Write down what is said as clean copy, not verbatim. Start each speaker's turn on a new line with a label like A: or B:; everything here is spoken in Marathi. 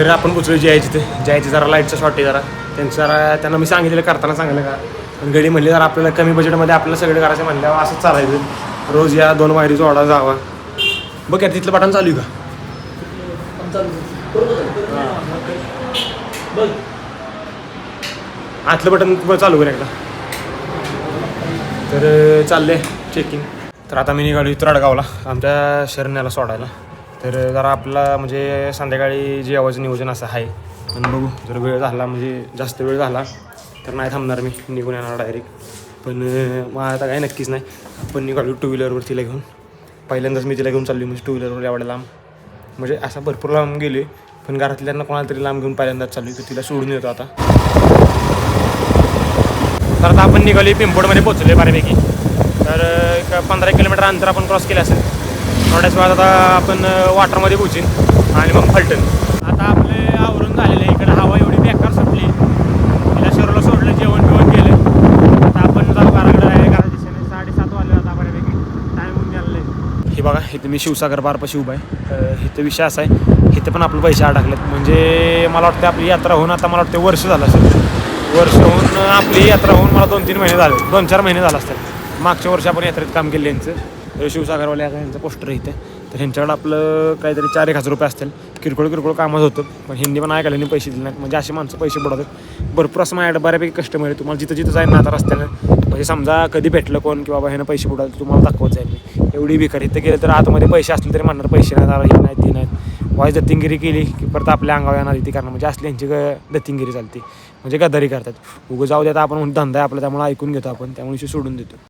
A: तर आपण पोचलो जायचे जरा लाईटचा शॉर्ट आहे जरा त्यांना मी सांगितलेलं करताना सांगितलं का पण गडी म्हणली जरा आपल्याला कमी बजेटमध्ये आपल्याला सगळं करायचं म्हणल्यावर असंच चालायचं रोज या 2 वायरी जोडा जावा बघ या तिथलं बटन चालू आहे का आतलं बटन चालू कर एकदा तर चालले चेकिंग तर आता मी निघालो रडगावला आमच्या शरण्याला सोडायला तर जरा आपला म्हणजे संध्याकाळी जेवायचं नियोजन असं आहे पण बघू जर वेळ झाला म्हणजे जास्त वेळ झाला तर नाही थांबणार मी निघून येणार डायरेक्ट पण मग आता काही नक्कीच नाही आपण निघालो 2 व्हीलरवर तिला घेऊन पहिल्यांदाच मी तिला घेऊन चालली म्हणजे 2 व्हीलरवर एवढ्या लांब म्हणजे असं भरपूर लांब गेले पण घरातल्यांना कोणाला तरी लांब घेऊन पहिल्यांदाच चालली तर तिला सोडून येतो आता तर आता आपण निघाली पिंपोडमध्ये पोचले बऱ्यापैकी तर एक 15 किलोमीटर अंतर आपण क्रॉस केलं असेल थोड्याच वेळात आता आपण वाटरमध्ये पोचीन आणि मग फलटण आता आपले आवरून झालेलं आहे इकडे हवा एवढी बेकार सुटली तिला शहराला सोडलं जेवण केलं आता आपण जाऊ घराकडे आहे घरा दिशेने 7:30 वाजले आता बऱ्यापैकी टाईम होऊन गेलेलं आहे हे बघा इथं मी शिवसागर बारपाशी उभा आहे इथं विषय असा आहे इथं पण आपले पैसे अडकलेत म्हणजे मला वाटतं आपली यात्रा होऊन आता मला वाटतं वर्ष झालं असेल वर्ष होऊन आपली यात्रा होऊन मला 2-3 महिने झाले 2-4 महिने झाले असतात मागच्या वर्षी आपण यात्रेत काम केलं यांचं शिवसागरवाले यांचं पोस्टर इथे तर ह्यांच्याकडे आपलं काहीतरी 4-1 हजार रुपये असतील किरकोळ कामच होतं पण हिंदी पण ऐकायला पैसे दिले नाहीत म्हणजे असे माणसं पैसे बुडवतात भरपूर असं माझ्याकडे बऱ्यापैकी कस्टमर आहे तुम्हाला जिथं जाईल ना आता रस्त्यानं म्हणजे समजा कधी भेटलं कोण की बाबा ह्यानं पैसे बुडवले तुम्हाला दाखवत जाईल मी एवढी बेकार इथं गेलं तर आतमध्ये पैसे असले तरी म्हणणार पैसे नाही दारा हे नाही ती नाही वाईज दत्तिंगिरी केली की परत आपल्या अंगावर येणार ती कारण म्हणजे असली यांची दत्तिंगिरी चालते म्हणजे गद्दारी करतात उगं जाऊ द्या आपण धंदा आहे आपला त्यामुळे ऐकून घेतो आपण त्यामुळे सोडून देतो